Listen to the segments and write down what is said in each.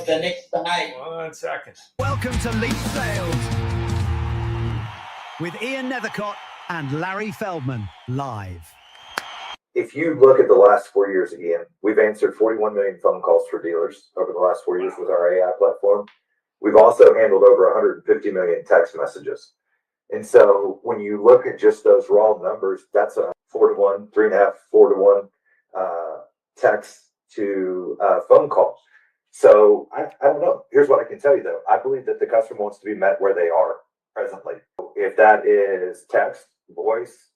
The next tonight. 1 second. Welcome to Leaf Sales with Ian Nethercott and Larry Feldman live. If you look at the last 4 years again, we've answered 41 million phone calls for dealers over the last 4 years with our AI platform. We've also handled over 150 million text messages. And so when you look at just those raw numbers, that's a 4-to-1, 3.5, 4-to-1 text to phone call. So I don't know. Here's what I can tell you, though. I believe that the customer wants to be met where they are presently. If that is text, voice,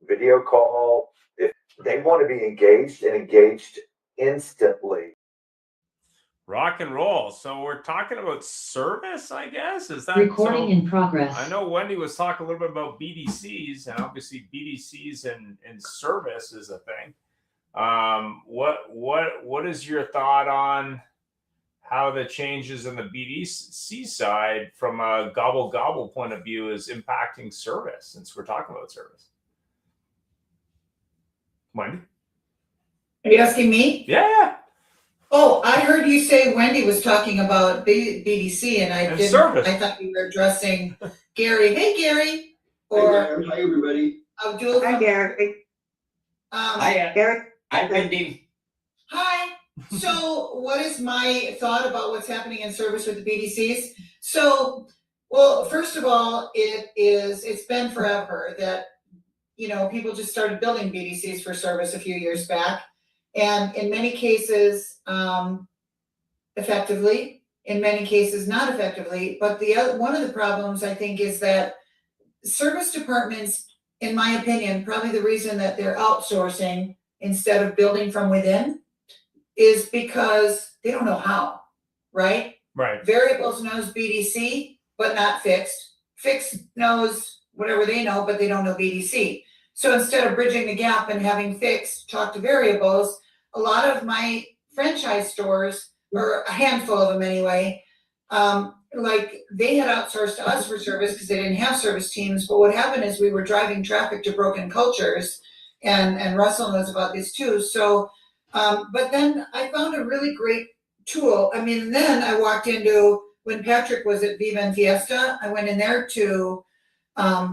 video call, if they want to be engaged and engaged instantly. Rock and roll. So we're talking about service, I guess. Is that recording in progress? I know Wendy was talking a little bit about BDCs, and obviously BDCs and service is a thing. What is your thought on how the changes in the BDC side from a gobble point of view is impacting service, since we're talking about service? Wendy? Are you asking me? Yeah. Oh, I heard you say Wendy was talking about BDC, and I didn't. Service. I thought you were addressing Gary. Hey, Gary. Or hi, everybody. Abdul. Hi, Gary. Hi, Gary. Hi, Wendy. Hi. So what is my thought about what's happening in service with the BDCs? So, well, first of all, it's been forever that, people just started building BDCs for service a few years back. And in many cases, effectively, in many cases, not effectively. But one of the problems, I think, is that service departments, in my opinion, probably the reason that they're outsourcing instead of building from within is because they don't know how, right? Right. Variables knows BDC, but not fixed. Fixed knows whatever they know, but they don't know BDC. So instead of bridging the gap and having fixed talk to variables, a lot of my franchise stores, or a handful of them anyway, they had outsourced to us for service because they didn't have service teams. But what happened is we were driving traffic to broken cultures, and Russell knows about this too. So, but then I found a really great tool. Then I walked into, when Patrick was at Viva and Fiesta, I went in there to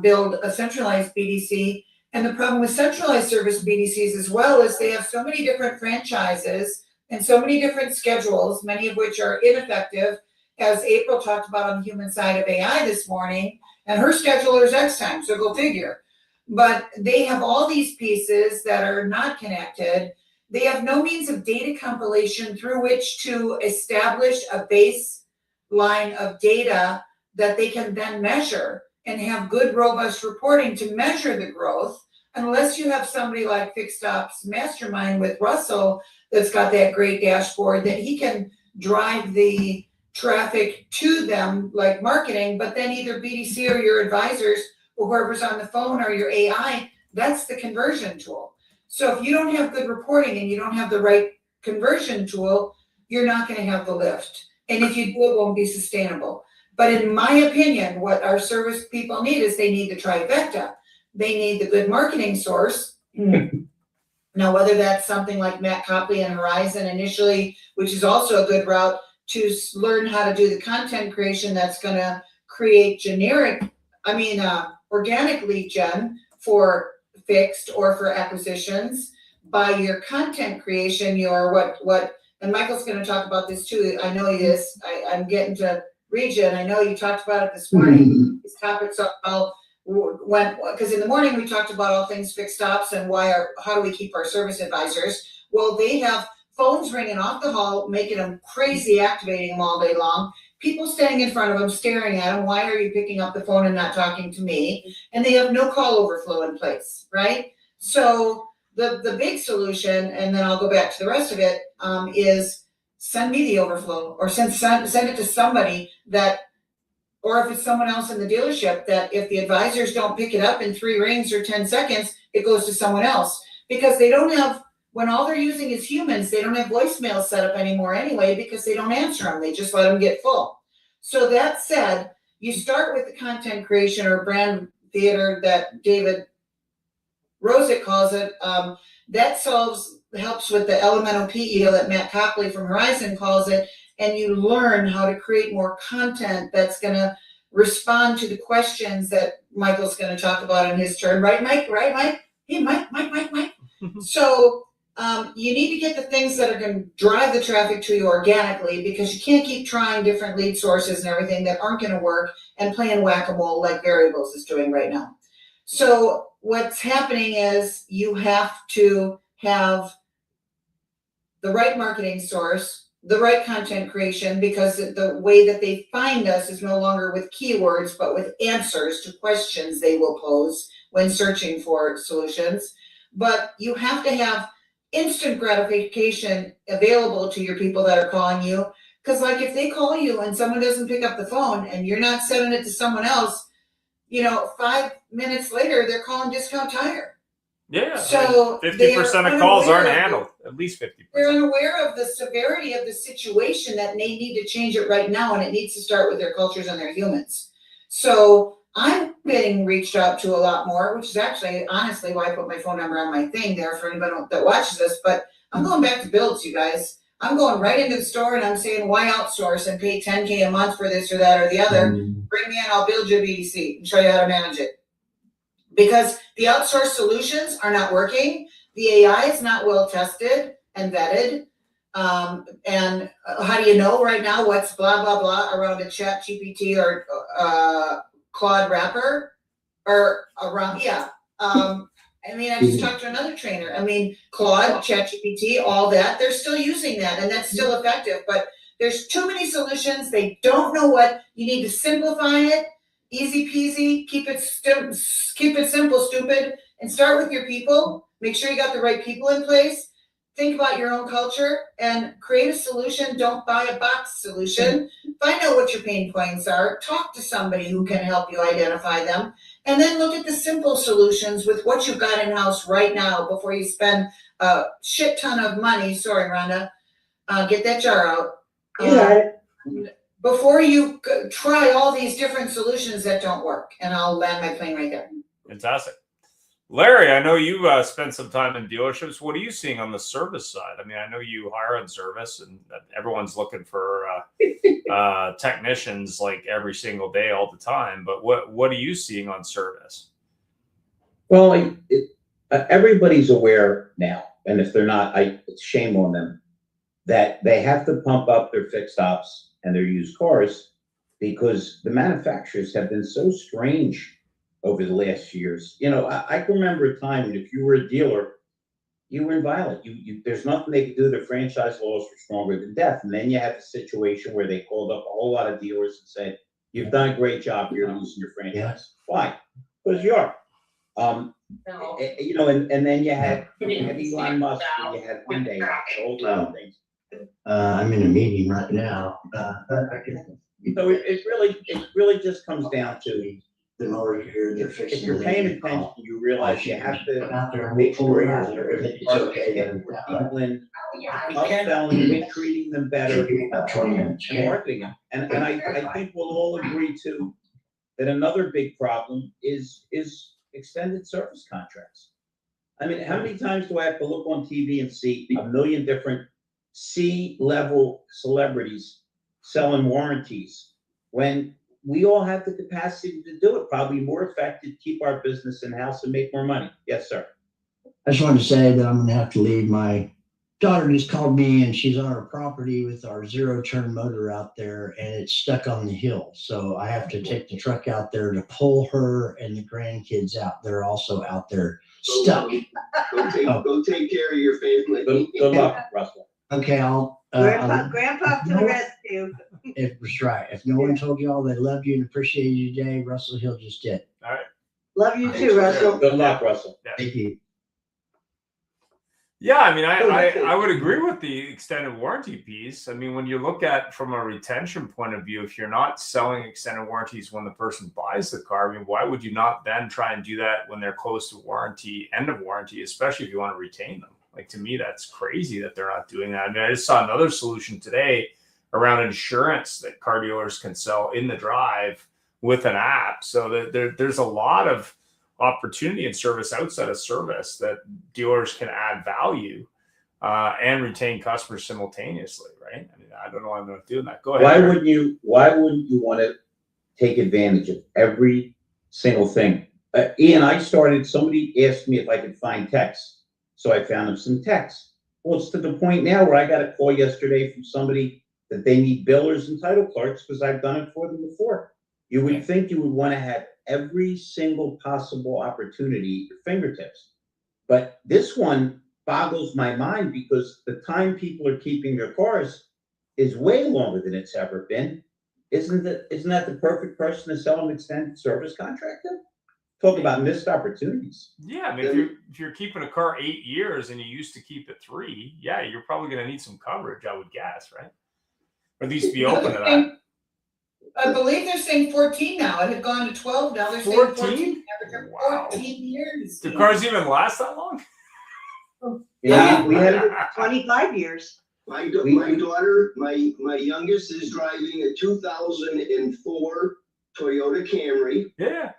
build a centralized BDC. And the problem with centralized service BDCs as well is they have so many different franchises and so many different schedules, many of which are ineffective, as April talked about on the human side of AI this morning, and her scheduler is X time, so go figure. But they have all these pieces that are not connected. They have no means of data compilation through which to establish a baseline of data that they can then measure and have good, robust reporting to measure the growth, unless you have somebody like Fixed Ops Mastermind with Russell that's got that great dashboard that he can drive the traffic to them like marketing, but then either BDC or your advisors or whoever's on the phone or your AI, that's the conversion tool. So if you don't have good reporting and you don't have the right conversion tool, you're not going to have the lift. And if you do, it won't be sustainable. But in my opinion, what our service people need is they need the trifecta. They need the good marketing source. Now, whether that's something like Matt Copley and Horizon initially, which is also a good route to learn how to do the content creation that's going to create organic lead gen for fixed or for acquisitions by your content creation, your what, and Michael's going to talk about this too. I know he is. I'm getting to region. I know you talked about it this morning. These topics are because in the morning we talked about all things fixed ops and how do we keep our service advisors? Well, they have phones ringing off the hall, making them crazy, activating them all day long. People standing in front of them, staring at them. Why are you picking up the phone and not talking to me? And they have no call overflow in place, right? So the big solution, and then I'll go back to the rest of it, is send me the overflow, or send it to somebody that, or if it's someone else in the dealership, that if the advisors don't pick it up in 3 rings or 10 seconds, it goes to someone else. Because they don't have, when all they're using is humans, they don't have voicemail set up anymore anyway, because they don't answer them. They just let them get full. So that said, you start with the content creation or brand theater that David Rosick calls it. That helps with the elemental PEO that Matt Copley from Horizon calls it. And you learn how to create more content that's going to respond to the questions that Michael's going to talk about in his turn. Right, Mike? Right, Mike? Hey, Mike. So you need to get the things that are going to drive the traffic to you organically, because you can't keep trying different lead sources and everything that aren't going to work and playing whack-a-mole like Variables is doing right now. So what's happening is you have to have the right marketing source, the right content creation, because the way that they find us is no longer with keywords, but with answers to questions they will pose when searching for solutions. But you have to have instant gratification available to your people that are calling you. Because like if they call you and someone doesn't pick up the phone and you're not sending it to someone else, 5 minutes later, they're calling Discount Tire. Yeah. So 50% of calls aren't handled. At least 50%. They're unaware of the severity of the situation, that they need to change it right now, and it needs to start with their cultures and their humans. So I'm getting reached out to a lot more, which is actually honestly why I put my phone number on my thing there for anybody that watches this. But I'm going back to builds, you guys. I'm going right into the store and I'm saying, why outsource and pay $10K a month for this or that or the other? Bring me in, I'll build you a BDC and show you how to manage it. Because the outsourced solutions are not working. The AI is not well tested and vetted. And how do you know right now what's blah, blah, blah around a Chat GPT or Claude wrapper or around, I just talked to another trainer. Claude, Chat GPT, all that, they're still using that, and that's still effective. But there's too many solutions. They don't know what, you need to simplify it. Easy peasy, keep it simple, stupid, and start with your people. Make sure you got the right people in place. Think about your own culture and create a solution. Don't buy a box solution. Find out what your pain points are. Talk to somebody who can help you identify them. And then look at the simple solutions with what you've got in-house right now before you spend a shit ton of money. Sorry, Rhonda. Get that jar out. Before you try all these different solutions that don't work. And I'll land my plane right there. Fantastic. Larry, I know you spent some time in dealerships. What are you seeing on the service side? I know you hire on service, and everyone's looking for technicians like every single day, all the time. But what are you seeing on service? Well, everybody's aware now, and if they're not, it's shame on them, that they have to pump up their fixed ops and their used cars, because the manufacturers have been so strange over the last years. I can remember a time when if you were a dealer, you were inviolate. There's nothing they could do. The franchise laws were stronger than death. And then you had the situation where they called up a whole lot of dealers and said, "You've done a great job. You're losing your franchise." Why? Because you are. And then you had Elon Musk, and you had Hyundai, all the other things. I'm in a meeting right now. So it really just comes down to, The mower here, they're fixing. if you're paying attention, you realize you have to make sure you're people in, upselling, treating them better, and marketing them. And I think we'll all agree too that another big problem is extended service contracts. How many times do I have to look on TV and see a million different C-level celebrities selling warranties when we all have the capacity to do it? Probably more effective, keep our business in-house and make more money. Yes, sir. I just wanted to say that I'm going to have to leave. My daughter just called me, and she's on our property with our zero-turn motor out there, and it's stuck on the hill. So I have to take the truck out there to pull her and the grandkids out. They're also out there stuck. Go take care of your family. Good luck, Russell. Okay, Grandpa to the rescue. That's right. If no one told you all they loved you and appreciated you today, Russell Hill just did. All right. Love you too, Russell. Good luck, Russell. Yeah. Thank you. Yeah, I mean, I would agree with the extended warranty piece. I mean, when you look at from a retention point of view, if you're not selling extended warranties when the person buys the car, I mean, why would you not then try and do that when they're close to warranty, end of warranty, especially if you want to retain them? Like, to me, that's crazy that they're not doing that. I mean, I just saw another solution today around insurance that car dealers can sell in the drive with an app. So that there's a lot of opportunity and service outside of service that dealers can add value and retain customers simultaneously, right? I mean, I don't know why I'm not doing that. Go ahead. Why wouldn't you want to take advantage of every single thing? Ian, somebody asked me if I could find text. So I found him some text. Well, it's to the point now where I got a call yesterday from somebody that they need billers and title clerks because I've done it for them before. You would think you would want to have every single possible opportunity at your fingertips. But this one boggles my mind because the time people are keeping their cars is way longer than it's ever been. Isn't that the perfect person to sell an extended service contract to? Talk about missed opportunities. Yeah, I mean, if you're keeping a car 8 years and you used to keep it 3, yeah, you're probably going to need some coverage, I would guess, right? Or at least be open to that. I believe they're saying 14 now. It had gone to 12. Now they're saying 14. Wow. 14 years. Do cars even last that long? Yeah, we had 25 years. My daughter, my youngest is driving a 2004 Toyota Camry. Yeah.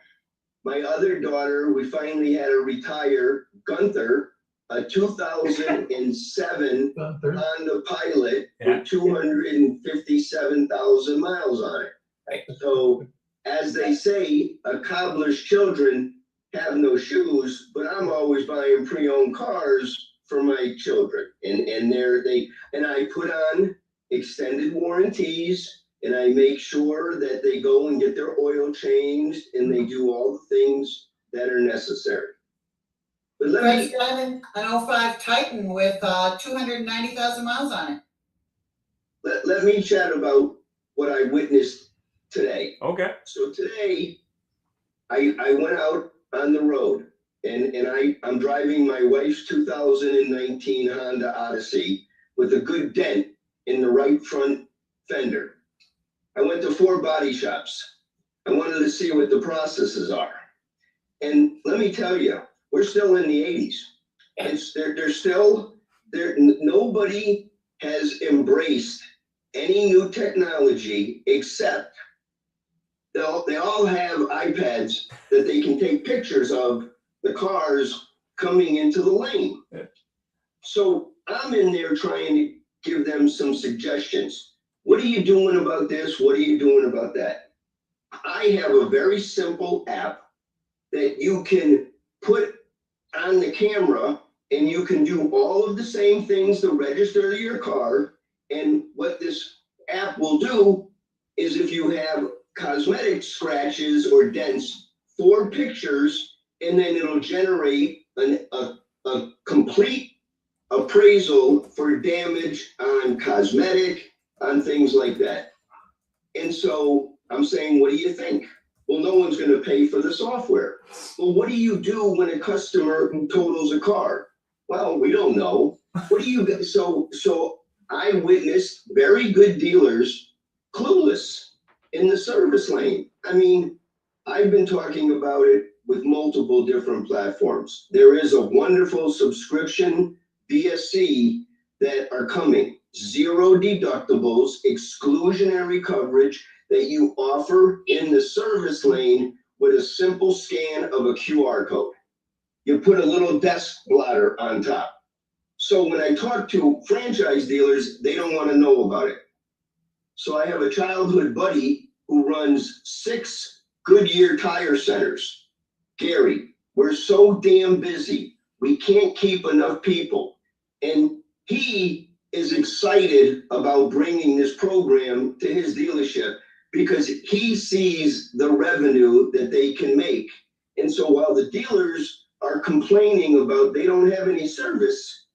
My other daughter, we finally had her retire, Gunther, a 2007 Honda Pilot with 257,000 miles on it. So, as they say, a cobbler's children have no shoes, but I'm always buying pre-owned cars for my children, and I put on extended warranties, and I make sure that they go and get their oil changed, and they do all the things that are necessary. But Fred's driving an 05 Titan with 290,000 miles on it. Let me chat about what I witnessed today. Okay. So today, I went out on the road, and I'm driving my wife's 2019 Honda Odyssey with a good dent in the right front fender. I went to 4 body shops. I wanted to see what the processes are. And let me tell you, we're still in the 80s. Nobody has embraced any new technology except they all have iPads that they can take pictures of the cars coming into the lane. So I'm in there trying to give them some suggestions. What are you doing about this? What are you doing about that? I have a very simple app that you can put on the camera, and you can do all of the same things to register your car. And what this app will do is, if you have cosmetic scratches or dents, 4 pictures, and then it'll generate a complete appraisal for damage on cosmetic, on things like that. And so I'm saying, what do you think? Well, no one's going to pay for the software. Well, what do you do when a customer totals a car? Well, we don't know. What do you? So I witnessed very good dealers clueless in the service lane. I mean, I've been talking about it with multiple different platforms. There is a wonderful subscription DSC that are coming. 0 deductibles, exclusionary coverage that you offer in the service lane with a simple scan of a QR code. You put a little desk blotter on top. So when I talk to franchise dealers, they don't want to know about it. So I have a childhood buddy who runs 6 Goodyear tire centers. Gary, we're so damn busy. We can't keep enough people. And he is excited about bringing this program to his dealership because he sees the revenue that they can make. And so while the dealers are complaining about they don't have any service,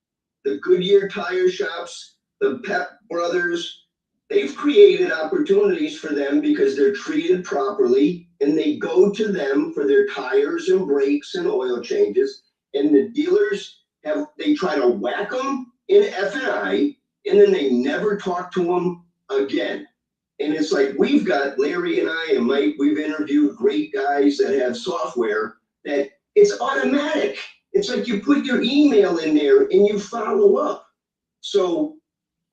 the Goodyear tire shops, the Pep Brothers, they've created opportunities for them because they're treated properly, and they go to them for their tires and brakes and oil changes. And the dealers they try to whack them in F&I, and then they never talk to them again. And it's like, we've got Larry and I and Mike, we've interviewed great guys that have software that it's automatic. It's like you put your email in there and you follow up. So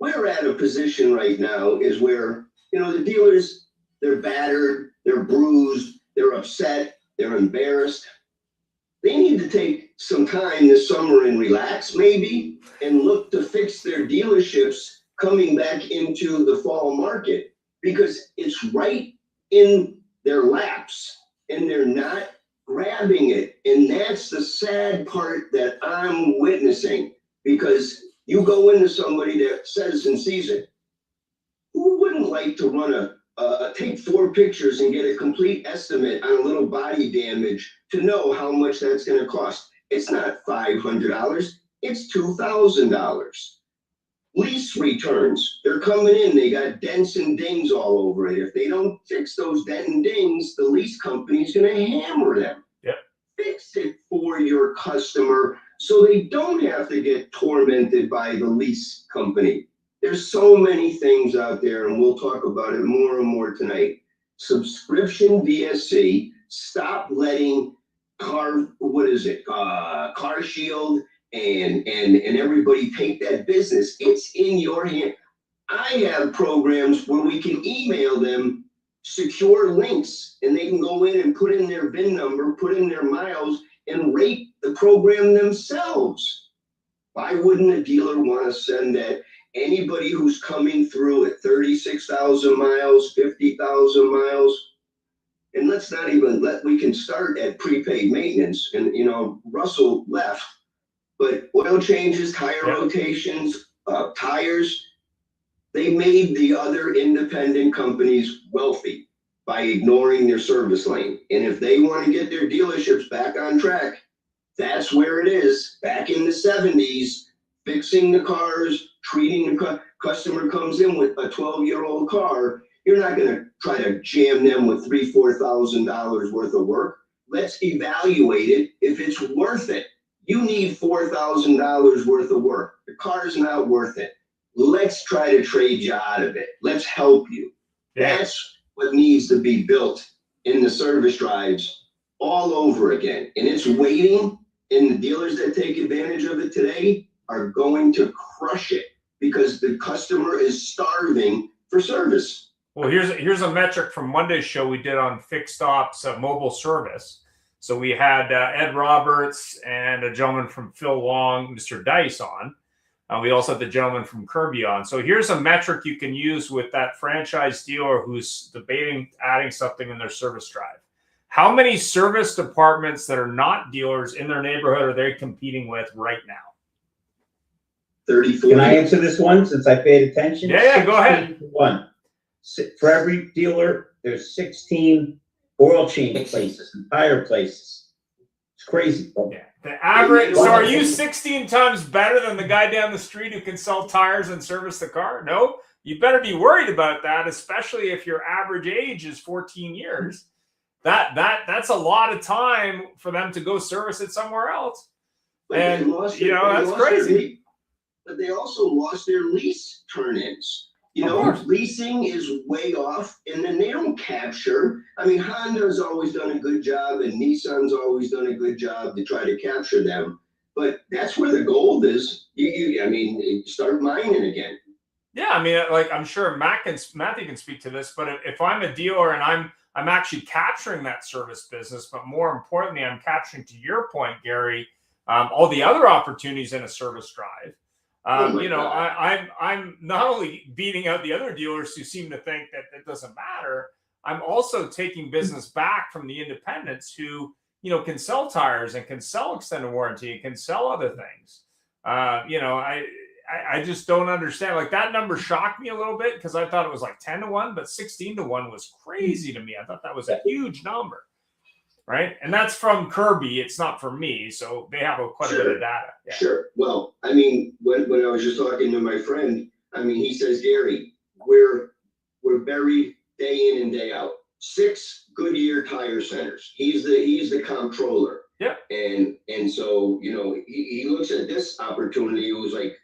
we're at a position right now is where, the dealers, they're battered, they're bruised, they're upset, they're embarrassed. They need to take some time this summer and relax maybe and look to fix their dealerships coming back into the fall market, because it's right in their laps and they're not grabbing it. And that's the sad part that I'm witnessing, because you go into somebody that says and sees it, who wouldn't like to run take 4 pictures and get a complete estimate on a little body damage to know how much that's going to cost? It's not $500, it's $2,000. Lease returns, they're coming in, they got dents and dings all over it. If they don't fix those dent and dings, the lease company's going to hammer them. Yep. Fix it for your customer so they don't have to get tormented by the lease company. There's so many things out there, and we'll talk about it more and more tonight. Subscription VSC, stop letting Car Shield and everybody take that business. It's in your hand. I have programs where we can email them secure links, and they can go in and put in their VIN number, put in their miles, and rate the program themselves. Why wouldn't a dealer want to send that? Anybody who's coming through at 36,000 miles, 50,000 miles, and let's not even we can start at prepaid maintenance. And, Russell left, but oil changes, tire rotations, tires, they made the other independent companies wealthy by ignoring their service lane. And if they want to get their dealerships back on track, that's where it is. Back in the 70s, fixing the cars, treating the customer comes in with a 12-year-old car, you're not going to try to jam them with $3,000-$4,000 worth of work. Let's evaluate it if it's worth it. You need $4,000 worth of work. The car's not worth it. Let's try to trade you out of it. Let's help you. That's what needs to be built in the service drives all over again. And it's waiting, and the dealers that take advantage of it today are going to crush it because the customer is starving for service. Well, here's a metric from Monday's show we did on fixed ops mobile service. So we had Ed Roberts and a gentleman from Phil Long, Mr. Dice on. We also had the gentleman from Kirby on. So here's a metric you can use with that franchise dealer who's debating adding something in their service drive. How many service departments that are not dealers in their neighborhood are they competing with right now? 30, 40. Can I answer this one since I paid attention? Yeah, go ahead. 1. For every dealer, there's 16 oil change places and tire places. It's crazy. Yeah. The average. So are you 16 times better than the guy down the street who can sell tires and service the car? No. You better be worried about that, especially if your average age is 14 years. That's a lot of time for them to go service it somewhere else. But And that's crazy. But they also lost their lease turn-ins. Leasing is way off, and then they don't capture. I mean, Honda's always done a good job, and Nissan's always done a good job to try to capture them. But that's where the gold is. You start mining again. Yeah, I mean, like I'm sure Matthew can speak to this, but if I'm a dealer and I'm actually capturing that service business, but more importantly, I'm capturing, to your point, Gary, all the other opportunities in a service drive. I'm not only beating out the other dealers who seem to think that it doesn't matter. I'm also taking business back from the independents who, can sell tires and can sell extended warranty and can sell other things. I just don't understand. Like, that number shocked me a little bit because I thought it was like 10-1, but 16-1 was crazy to me. I thought that was a huge number. Right. And that's from Kirby. It's not from me. So they have quite a bit of data. Yeah. Sure. Well, I mean, when I was just talking to my friend, he says, Gary, we're buried day in and day out. 6 Goodyear tire centers. He's the comptroller. Yeah. And so, you know, he looks at this opportunity. It was like,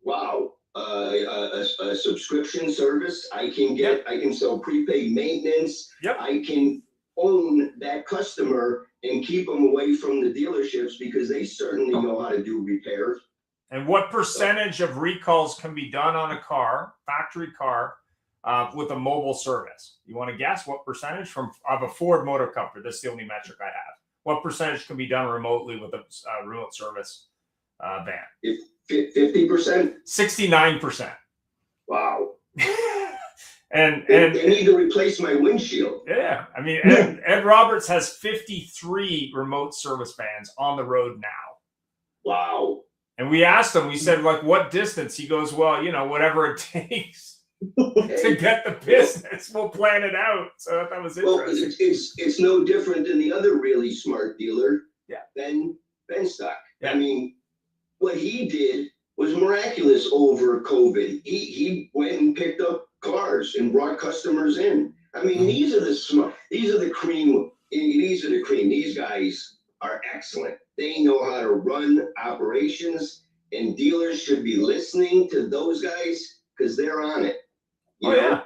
wow, a subscription service. I can sell prepaid maintenance. Yep. I can own that customer and keep them away from the dealerships because they certainly know how to do repairs. And what percentage of recalls can be done on a car, factory car, with a mobile service? You want to guess what percentage of a Ford Motor Company? That's the only metric I have. What percentage can be done remotely with a remote service van? 50%? 69%. Wow. and they need to replace my windshield. Yeah, I mean, Ed Roberts has 53 remote service vans on the road now. Wow. And we asked him, we said, like, what distance? He goes, well, you know, whatever it takes to get the business, we'll plan it out. So that was interesting. Well, it's no different than the other really smart dealer, Ben Stock. Yeah. I mean, what he did was miraculous over COVID. He went and picked up cars and brought customers in. I mean, these are the cream. These guys are excellent. They know how to run operations, and dealers should be listening to those guys because they're on it. Yeah.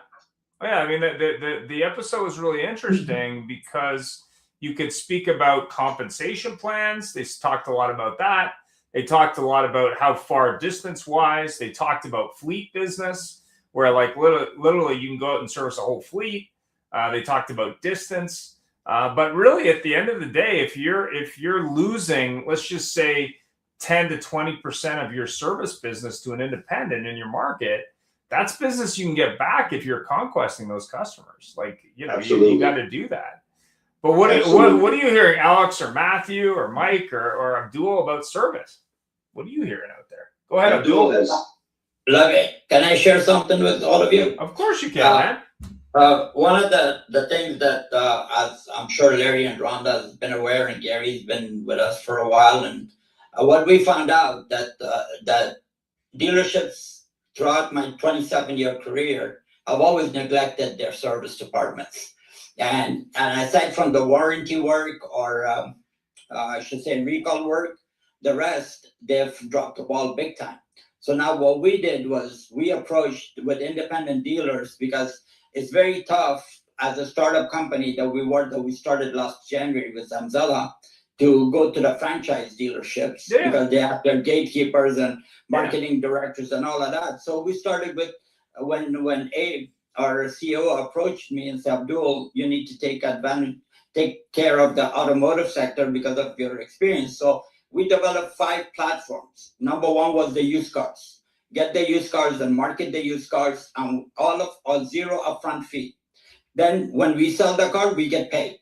I mean, the episode was really interesting because you could speak about compensation plans. They talked a lot about that. They talked a lot about how far distance wise. They talked about fleet business, where like literally you can go out and service a whole fleet. They talked about distance. But really, at the end of the day, if you're losing, let's just say 10 to 20% of your service business to an independent in your market, that's business you can get back if you're conquesting those customers. Like, you know, you got to do that. But what are you hearing, Alex or Matthew or Mike or Abdul about service? What are you hearing out there? Go ahead, Abdul. Love it. Can I share something with all of you? Of course you can, man. One of the things that, as I'm sure Larry and Rhonda has been aware, and Gary's been with us for a while, and what we found out that dealerships throughout my 27-year career have always neglected their service departments. And aside from the warranty work or I should say recall work, the rest, they've dropped the ball big time. So now what we did was we approached with independent dealers because it's very tough as a startup company that we started last January with Zamzella to go to the franchise dealerships because they have their gatekeepers and marketing directors and all of that. So we started with when Abe, our CEO, approached me and said, Abdul, you need to take care of the automotive sector because of your experience. So we developed 5 platforms. Number 1 was the used cars. Get the used cars and market the used cars on all zero upfront fee. Then when we sell the car, we get paid.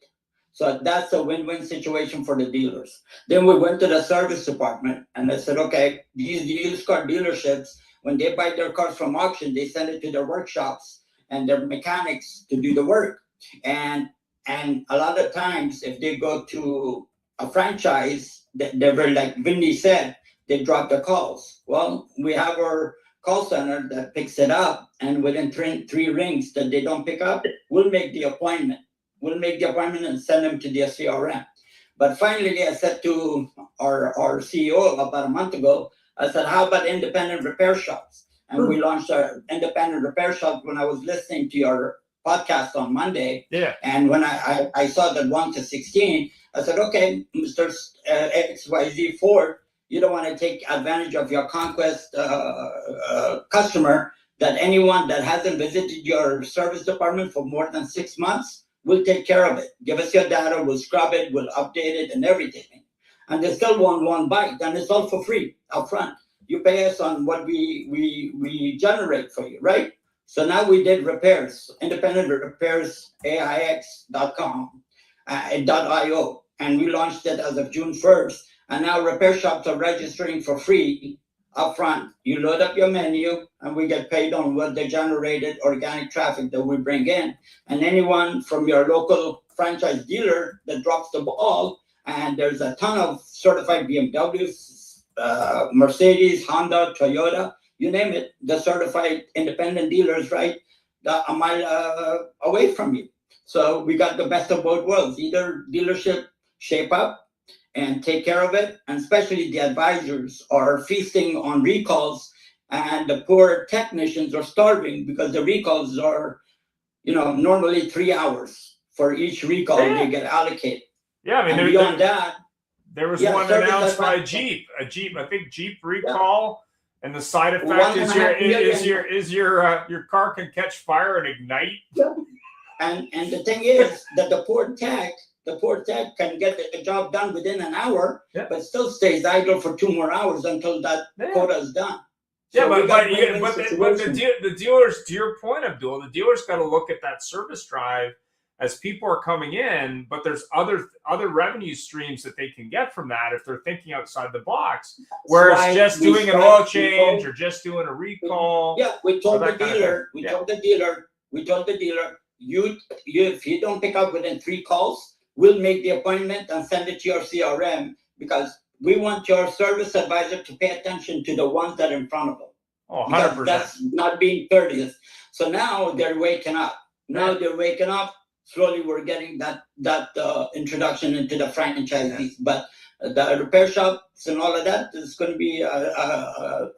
So that's a win-win situation for the dealers. Then we went to the service department and I said, okay, these used car dealerships, when they buy their cars from auction, they send it to their workshops and their mechanics to do the work. And a lot of times if they go to a franchise, they were like Vinny said, they drop the calls. Well, we have our call center that picks it up, and within three rings that they don't pick up, we'll make the appointment. We'll make the appointment and send them to their CRM. But finally, I said to our CEO about a month ago, I said, how about independent repair shops? And we launched our independent repair shop when I was listening to your podcast on Monday. Yeah. And when I saw that 1 to 16, I said, okay, Mr. XYZ Ford, you don't want to take advantage of your conquest customer, that anyone that hasn't visited your service department for more than 6 months, we'll take care of it. Give us your data, we'll scrub it, we'll update it and everything. And they still want one bite, and it's all for free up front. You pay us on what we generate for you, right? So now we did repairs, independent repairs, AIX.com, .io, and we launched it as of June 1st. And now repair shops are registering for free upfront. You load up your menu, and we get paid on what the generated organic traffic that we bring in. And anyone from your local franchise dealer that drops the ball, and there's a ton of certified BMWs, Mercedes, Honda, Toyota, you name it, the certified independent dealers, right, a mile away from you. So we got the best of both worlds. Either dealership shape up and take care of it. And especially the advisors are feasting on recalls, and the poor technicians are starving because the recalls are, normally 3 hours for each recall they get allocated. Yeah, I mean, and beyond that, there was yeah, one service announced by advisor. Jeep. I think Jeep recall, and the side effect is your car can catch fire and ignite. And the thing is that the poor tech can get the job done within an hour, but still stays idle for 2 more hours until that quota is done. Yeah, So but the dealers, to your point, Abdul, the dealers got to look at that service drive as people are coming in, but there's other revenue streams that they can get from that if they're thinking outside the box. Whereas just doing an oil change or just doing a recall. Yeah, we told the dealer, you if you don't pick up within 3 calls, we'll make the appointment and send it to your CRM, because we want your service advisor to pay attention to the ones that are in front of them. Oh, 100%. That's not being courteous. So now they're waking up. Slowly we're getting that introduction into the franchisees. But the repair shops and all of that is going to be a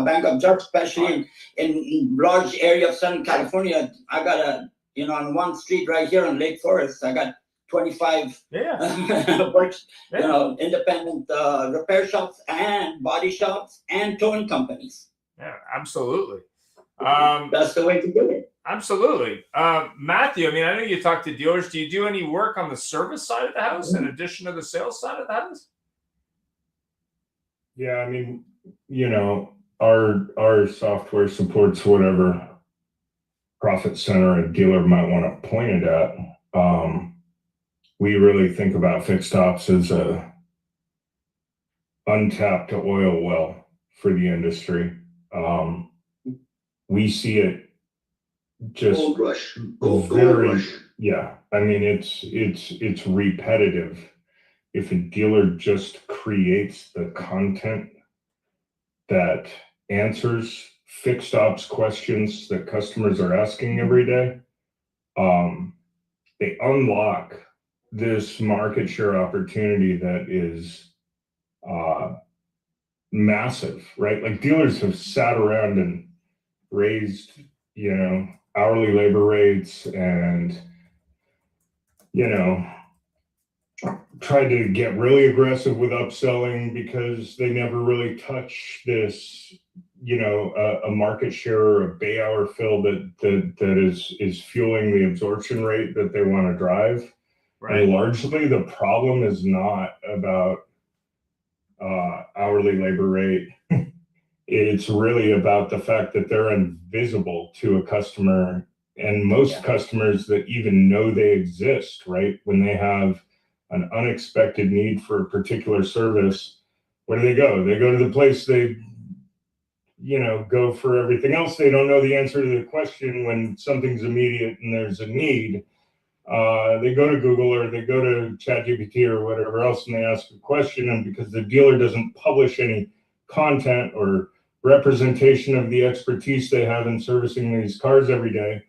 bang of jobs, especially in large area of Southern California. I got on one street right here in Lake Forest, I got 25 works, independent repair shops and body shops and towing companies. Yeah, absolutely. That's the way to do it. Absolutely. Matthew, I mean, I know you talk to dealers. Do you do any work on the service side of the house in addition to the sales side of the house? Yeah, I mean, our software supports whatever profit center a dealer might want to point it at. We really think about fixed ops as a untapped oil well for the industry. We see it just Gold rush. Yeah. I mean, it's repetitive. If a dealer just creates the content that answers fixed ops questions that customers are asking every day, they unlock this market share opportunity that is massive, right? Like, dealers have sat around and raised, hourly labor rates and, tried to get really aggressive with upselling because they never really touch this, a market share or a bay hour fill that is fueling the absorption rate that they want to drive. Right. And largely the problem is not about hourly labor rate. It's really about the fact that they're invisible to a customer, and most customers that even know they exist, right? When they have an unexpected need for a particular service, where do they go? They go to the place they, go for everything else. They don't know the answer to the question when something's immediate and there's a need. They go to Google or they go to ChatGPT or whatever else, and they ask a question. And because the dealer doesn't publish any content or representation of the expertise they have in servicing these cars every day,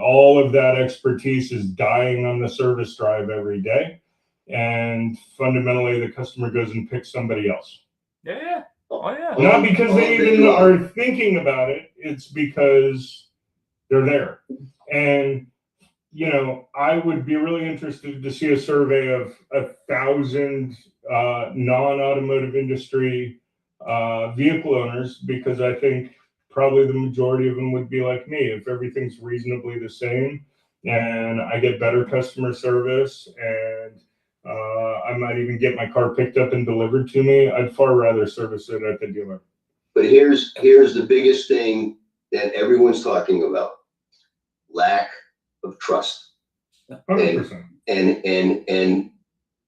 all of that expertise is dying on the service drive every day. And fundamentally, the customer goes and picks somebody else. Yeah. Oh, yeah. Not because they even are thinking about it. It's because they're there. And I would be really interested to see a survey of 1,000 non-automotive industry vehicle owners, because I think probably the majority of them would be like me. If everything's reasonably the same and I get better customer service and I might even get my car picked up and delivered to me, I'd far rather service it at the dealer. But here's the biggest thing that everyone's talking about: lack of trust. 100%. And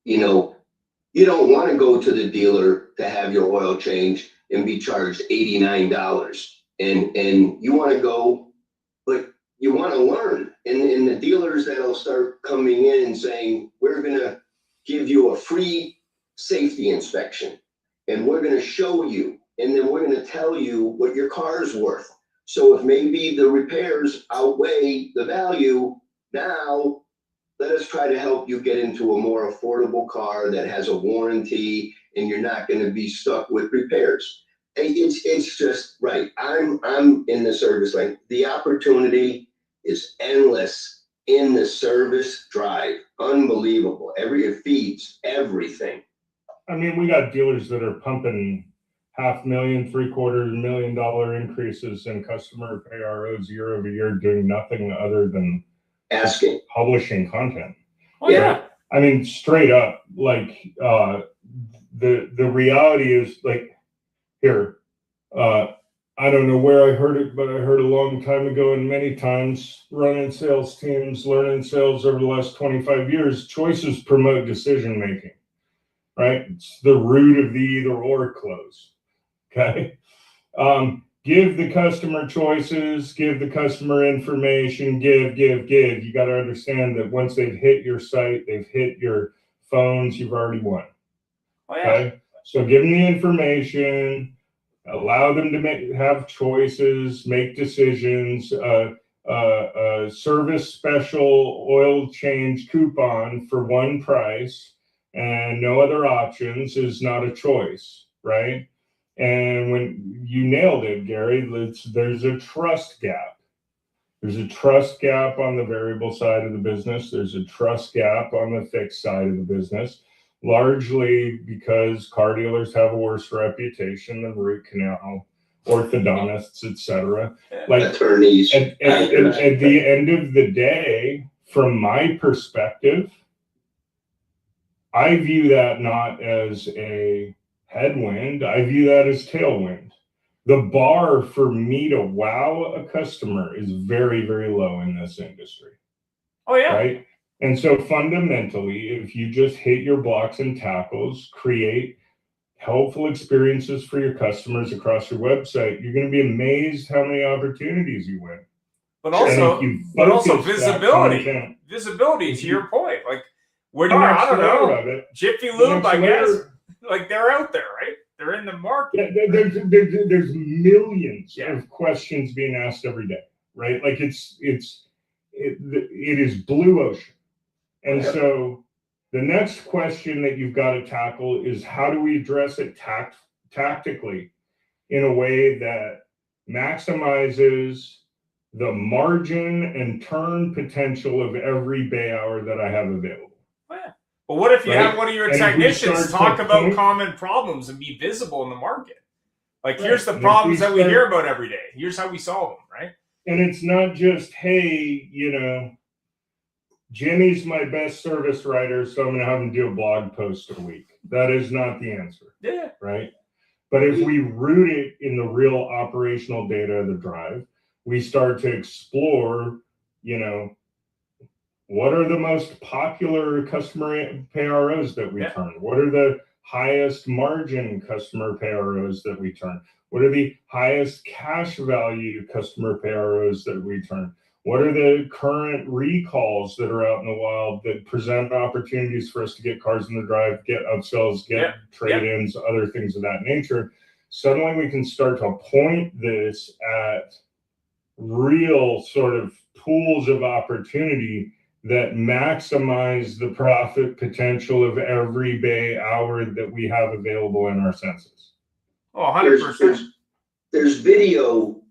you don't want to go to the dealer to have your oil change and be charged $89. And you want to go, but you want to learn. And the dealers that'll start coming in and saying, we're going to give you a free safety inspection, and we're going to show you, and then we're going to tell you what your car's worth. So if maybe the repairs outweigh the value, now let us try to help you get into a more affordable car that has a warranty and you're not going to be stuck with repairs. It's just right. I'm in the service lane. The opportunity is endless in the service drive. Unbelievable. It feeds everything. I mean, we got dealers that are pumping $500,000, $750,000 increases in customer AROs year over year, doing nothing other than Asking. publishing content. Oh, yeah. I mean, straight up, like the reality is like here. I don't know where I heard it, but I heard a long time ago, and many times running sales teams, learning sales over the last 25 years, choices promote decision making. Right? It's the root of the either or clause. Okay. Give the customer choices, give the customer information, give. You got to understand that once they've hit your site, they've hit your phones, you've already won. Oh, yeah. Okay. So give them the information, allow them to have choices, make decisions. Service special oil change coupon for one price and no other options is not a choice, right? And when you nailed it, Gary, there's a trust gap. There's a trust gap on the variable side of the business. There's a trust gap on the fixed side of the business, largely because car dealers have a worse reputation than root canal, orthodontists, etc. Like attorneys. At the end of the day, from my perspective, I view that not as a headwind. I view that as tailwind. The bar for me to wow a customer is very, very low in this industry. Oh, yeah. Right? And so fundamentally, if you just hit your blocks and tackles, create helpful experiences for your customers across your website, you're going to be amazed how many opportunities you win. But also visibility. Content, visibility, to your point. like when you're, I don't know, Jiffy Lube, I guess, like they're out there, right? They're in the market. Yeah, there's millions of questions being asked every day, right? Like it is blue ocean. And so the next question that you've got to tackle is how do we address it tactically in a way that maximizes the margin and turn potential of every bay hour that I have available. But what if you have one of your technicians talk about common problems and be visible in the market? Like, here's the problems that we hear about every day. Here's how we solve them, right? And it's not just, hey, Jimmy's my best service writer, so I'm going to have him do a blog post a week. That is not the answer. Yeah. Right? But if we root it in the real operational data of the drive, we start to explore, what are the most popular customer PROs that we turn? What are the highest margin customer PROs that we turn? What are the highest cash value customer PROs that we turn? What are the current recalls that are out in the wild that present opportunities for us to get cars in the drive, get upsells, get trade-ins, other things of that nature? Suddenly we can start to point this at real sort of pools of opportunity that maximize the profit potential of every bay hour that we have available in our census. Oh, 100%. There's video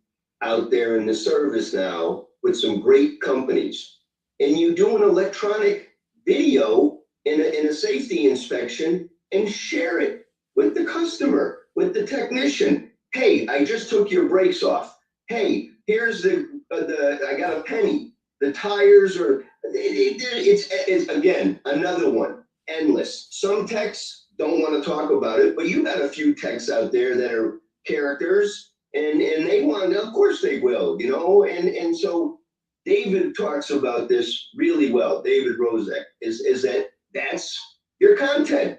out there in the service now with some great companies, and you do an electronic video in a safety inspection and share it with the customer, with the technician. Hey, I just took your brakes off. Hey, here's I got a penny. The tires are, it's again, another one, endless. Some techs don't want to talk about it, but you got a few techs out there that are characters and they want to, of course they will, and so David talks about this really well. David Rozek is that's your content.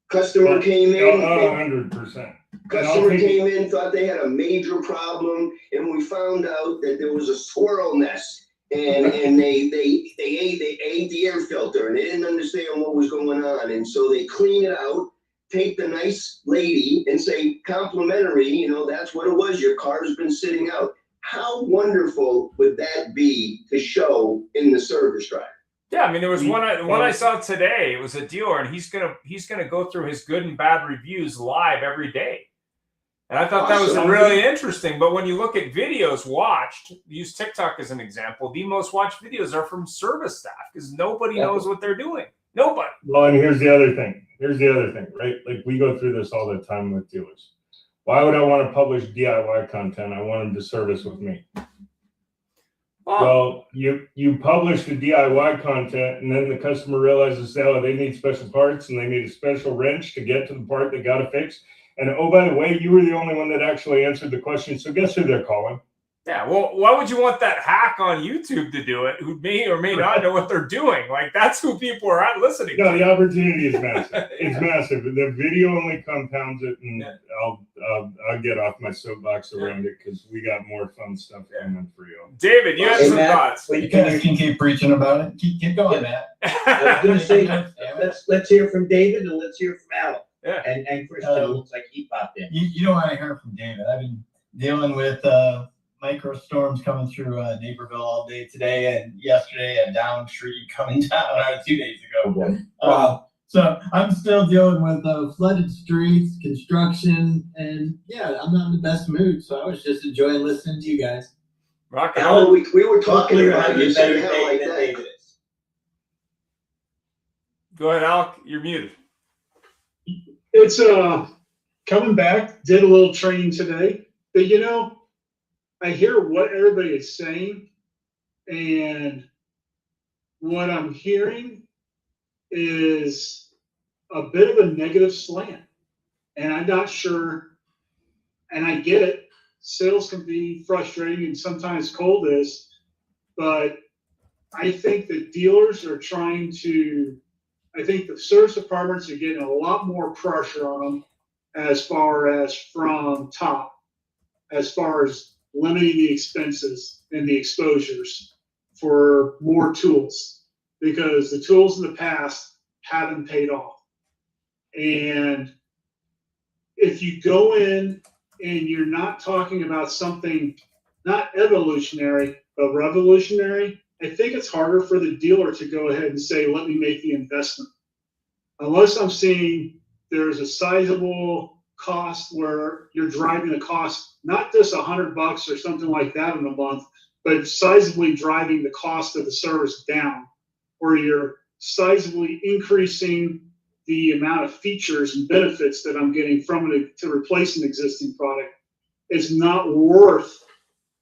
Customer came in. 100%. Customer came in, thought they had a major problem, and we found out that there was a squirrel nest, and they ate the air filter, and they didn't understand what was going on, and so they clean it out, take the nice lady, and say complimentary. That's what it was. Your car's been sitting out. How wonderful would that be to show in the service drive? Yeah, I mean, there was one I saw today. It was a dealer, and he's gonna go through his good and bad reviews live every day. And I thought that was really interesting. But when you look at videos watched, use TikTok as an example, the most watched videos are from service staff because nobody knows what they're doing. Nobody. Well, and here's the other thing, right? Like we go through this all the time with dealers. Why would I want to publish DIY content? I want them to service with me. Well, you publish the DIY content, and then the customer realizes, oh, they need special parts, and they need a special wrench to get to the part they got to fix. And oh, by the way, you were the only one that actually answered the question. So guess who they're calling? Yeah, well, why would you want that hack on YouTube to do it who may or may not know what they're doing? Like, that's who people are listening to. No, the opportunity is massive. It's massive. The video only compounds it, and I'll get off my soapbox around it because we got more fun stuff coming for you. David, you have some thoughts. Well, you guys can keep preaching about it. Keep going, Matt. I was going to say, let's hear from David and let's hear from Alec. Yeah. And Christian looks like he popped in. You don't want to hear from David. I've been dealing with micro storms coming through Naperville all day today, and yesterday a down tree coming down 2 days ago. Wow. So I'm still dealing with flooded streets, construction, and I'm not in the best mood. So I was just enjoying listening to you guys. Alan, we were talking about you saying hell like that. Go ahead, Alec. You're muted. It's coming back, did a little training today, but I hear what everybody is saying, and what I'm hearing is a bit of a negative slant, and I'm not sure, and I get it, sales can be frustrating and sometimes cold is, but I think that dealers are I think the service departments are getting a lot more pressure on them as far as from top, as far as limiting the expenses and the exposures for more tools, because the tools in the past haven't paid off. And if you go in and you're not talking about something not evolutionary, but revolutionary, I think it's harder for the dealer to go ahead and say, let me make the investment. Unless I'm seeing there's a sizable cost where you're driving the cost, not just $100 or something like that in a month, but sizably driving the cost of the service down, or you're sizably increasing the amount of features and benefits that I'm getting from it to replace an existing product. It's not worth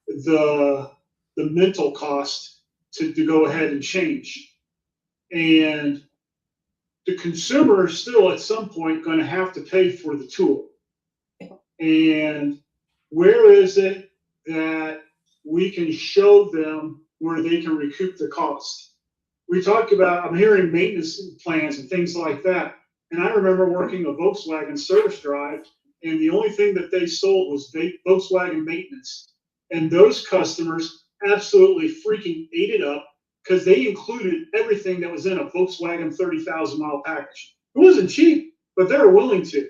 the mental cost to go ahead and change. And the consumer is still at some point going to have to pay for the tool. And where is it that we can show them where they can recoup the cost? We talk about, I'm hearing maintenance plans and things like that. And I remember working a Volkswagen service drive, and the only thing that they sold was Volkswagen maintenance. And those customers absolutely freaking ate it up because they included everything that was in a Volkswagen 30,000 mile package. It wasn't cheap, but they were willing to.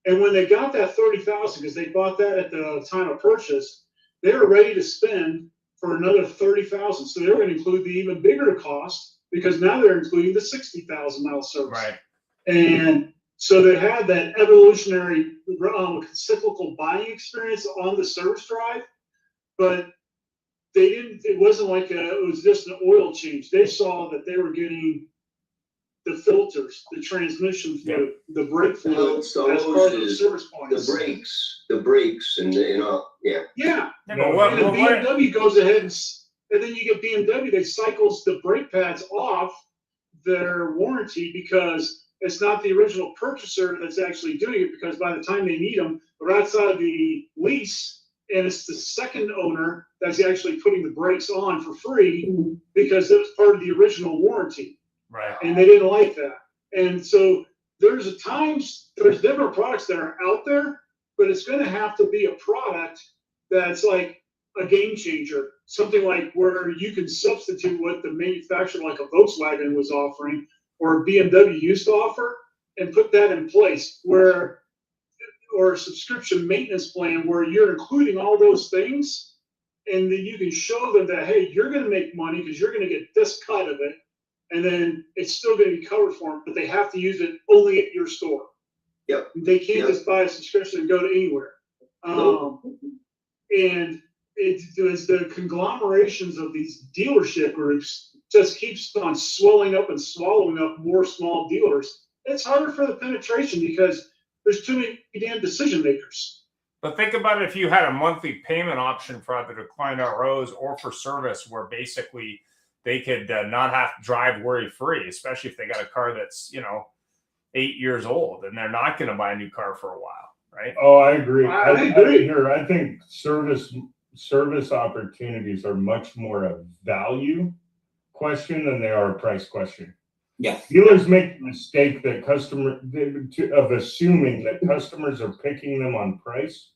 And when they got that 30,000, because they bought that at the time of purchase, they were ready to spend for another 30,000. So they were going to include the even bigger cost because now they're including the 60,000 mile service. Right. And so they had that evolutionary cyclical buying experience on the service drive, but they didn't, it wasn't like it was just an oil change. They saw that they were getting the filters, the transmission fluid, the brake fluid as part of the service points. The brakes, and yeah. Yeah. Yeah, And the BMW goes ahead and then you get BMW, they cycles the brake pads off their warranty because it's not the original purchaser that's actually doing it, because by the time they need them, they're outside of the lease, and it's the second owner that's actually putting the brakes on for free because it was part of the original warranty. Right. And they didn't like that. And so there's different products that are out there, but it's going to have to be a product that's like a game changer, something like where you can substitute what the manufacturer like a Volkswagen was offering or BMW used to offer and put that in place, where, or a subscription maintenance plan where you're including all those things, and then you can show them that, hey, you're going to make money because you're going to get this cut of it, and then it's still going to be covered for them, but they have to use it only at your store. Yep. They can't Yep. just buy a subscription and go to anywhere. And it's the conglomerations of these dealership groups just keeps on swelling up and swallowing up more small dealers. It's harder for the penetration because there's too many damn decision makers. But think about it, if you had a monthly payment option for either declined ROs or for service, where basically they could not have to drive worry-free, especially if they got a car that's, 8 years old and they're not going to buy a new car for a while, right? Oh, I agree. I agree. I think service opportunities are much more a value question than they are a price question. Yeah. Dealers make the mistake that of assuming that customers are picking them on price.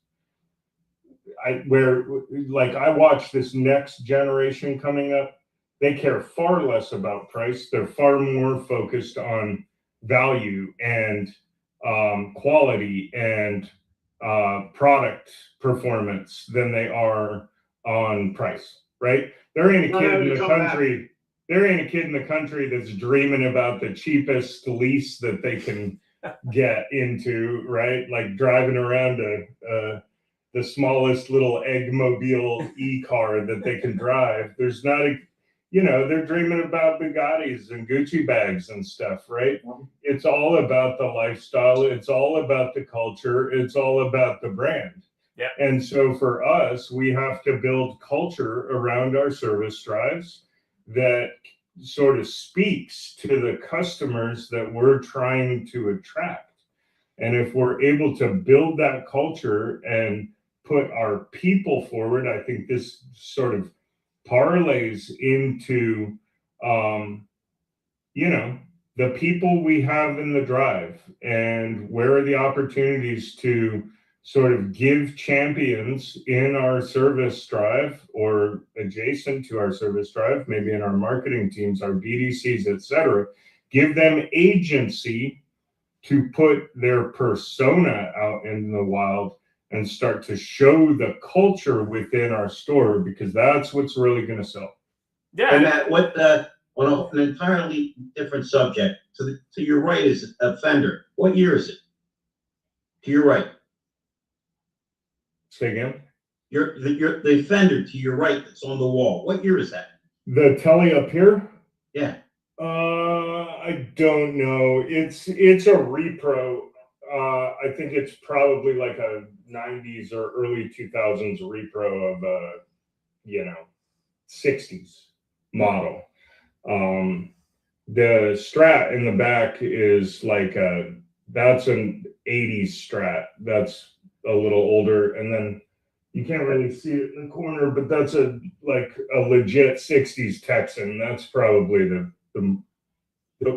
I watch this next generation coming up. They care far less about price. They're far more focused on value and quality and product performance than they are on price, right? There ain't a kid in the country. There ain't a kid in the country that's dreaming about the cheapest lease that they can get into, right? Like driving around the smallest little Eggmobile e-car that they can drive. There's not a, they're dreaming about Bugattis and Gucci bags and stuff, right? It's all about the lifestyle. It's all about the culture. It's all about the brand. Yeah. And so for us, we have to build culture around our service drives that sort of speaks to the customers that we're trying to attract. And if we're able to build that culture and put our people forward, I think this sort of parlays into, the people we have in the drive and where are the opportunities to sort of give champions in our service drive or adjacent to our service drive, maybe in our marketing teams, our BDCs, et cetera, give them agency to put their persona out in the wild and start to show the culture within our store, because that's what's really going to sell. Yeah. And that on an entirely different subject, to your right is a fender. What year is it? To your right. Say again? The fender to your right that's on the wall. What year is that? The telly up here? Yeah. I don't know. It's a repro. I think it's probably like a 90s or early 2000s repro of a, 60s model. The Strat in the back is like that's an 80s Strat. That's a little older, and then you can't really see it in the corner, but that's a legit 60s Texan. That's probably the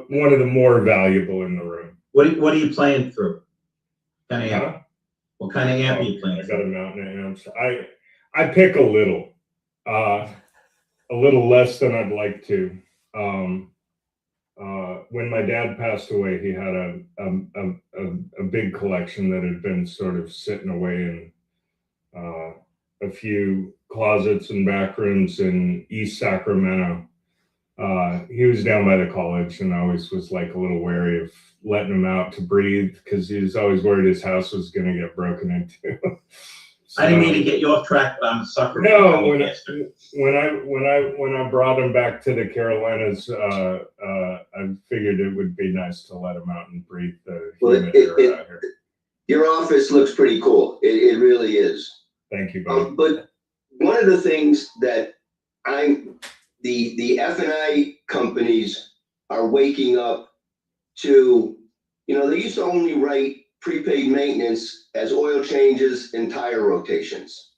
one of the more valuable in the room. What are you playing through? Kind of amp? What kind of amp are you playing? I got a mountain of amps. I pick a little less than I'd like to. When my dad passed away, he had a big collection that had been sort of sitting away in a few closets and back rooms in East Sacramento. He was down by the college and always was like a little wary of letting him out to breathe because he was always worried his house was going to get broken into. So, I didn't mean to get you off track, but I'm a sucker. No, when I brought him back to the Carolinas, I figured it would be nice to let him out and breathe the humid air out here. Your office looks pretty cool. It really is. Thank you, buddy. But one of the things that the F&I companies are waking up to, they used to only write prepaid maintenance as oil changes and tire rotations.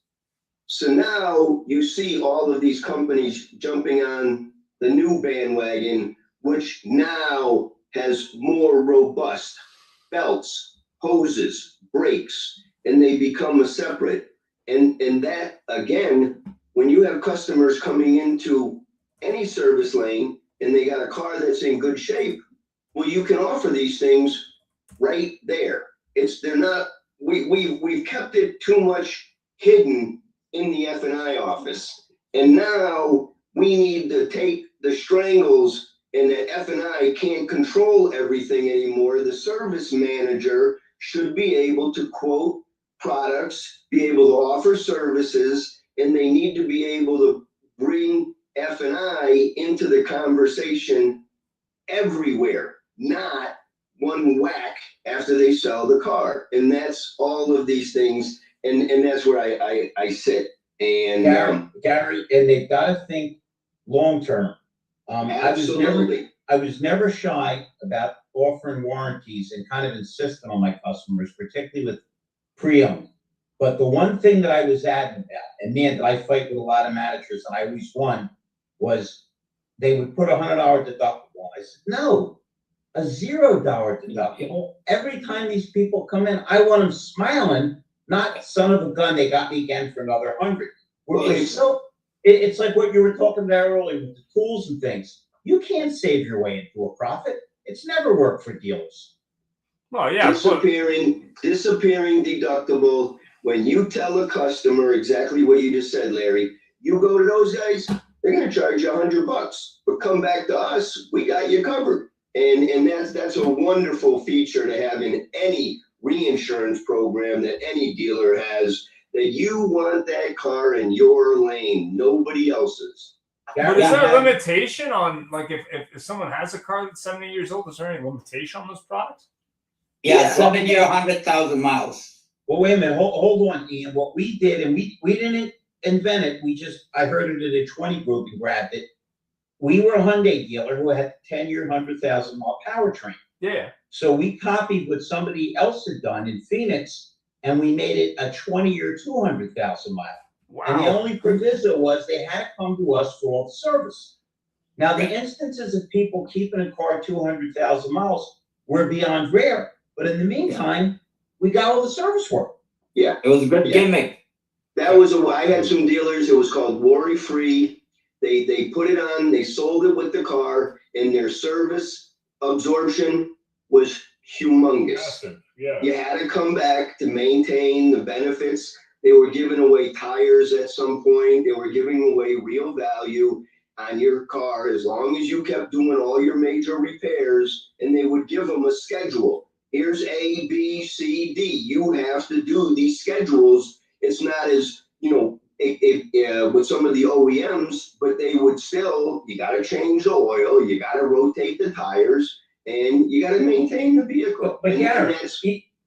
So now you see all of these companies jumping on the new bandwagon, which now has more robust belts, hoses, brakes, and they become a separate. And that, again, when you have customers coming into any service lane and they got a car that's in good shape, well, you can offer these things right there. They're not, we've kept it too much hidden in the F&I office. And now we need to take the strangles and that F&I can't control everything anymore. The service manager should be able to quote products, be able to offer services, and they need to be able to bring F&I into the conversation everywhere, not one whack after they sell the car. And that's all of these things, and that's where I sit. And Gary, and they've got to think long term. Absolutely. I was never shy about offering warranties and kind of insisting on my customers, particularly with pre-owned. But the one thing that I was adamant about, and man, did I fight with a lot of managers, and I always won, was they would put $100 deductible. I said, no, a $0 deductible. Every time these people come in, I want them smiling, not son of a gun, they got me again for another 100. It's like what you were talking about earlier with the tools and things. You can't save your way into a profit. It's never worked for dealers. Well, yeah. Disappearing deductible. When you tell a customer exactly what you just said, Larry, you go to those guys, they're going to charge you $100, but come back to us, we got you covered. And that's a wonderful feature to have in any reinsurance program that any dealer has, that you want that car in your lane, nobody else's. But is there a limitation on, like, if someone has a car that's 70 years old, is there any limitation on those products? Yeah, 7 year, 100,000 miles. Well, wait a minute, hold on, Ian. What we did, and we didn't invent it, I heard it at a 20 group and grabbed it. We were a Hyundai dealer who had 10-year, 100,000-mile powertrain. Yeah. So we copied what somebody else had done in Phoenix, and we made it a 20-year, 200,000-mile. Wow. And the only proviso was they had to come to us for all the service. Now, the instances of people keeping a car 200,000 miles were beyond rare, but in the meantime, we got all the service work. Yeah. It was a good gimmick. That was I had some dealers, it was called Worry Free. They put it on, they sold it with the car, and their service absorption was humongous. Massive, yeah. You had to come back to maintain the benefits. They were giving away tires at some point. They were giving away real value on your car as long as you kept doing all your major repairs, and they would give them a schedule. Here's A, B, C, D. You have to do these schedules. It's not as, with some of the OEMs, but they would still, you got to change the oil, you got to rotate the tires, and you got to maintain the vehicle. But yeah,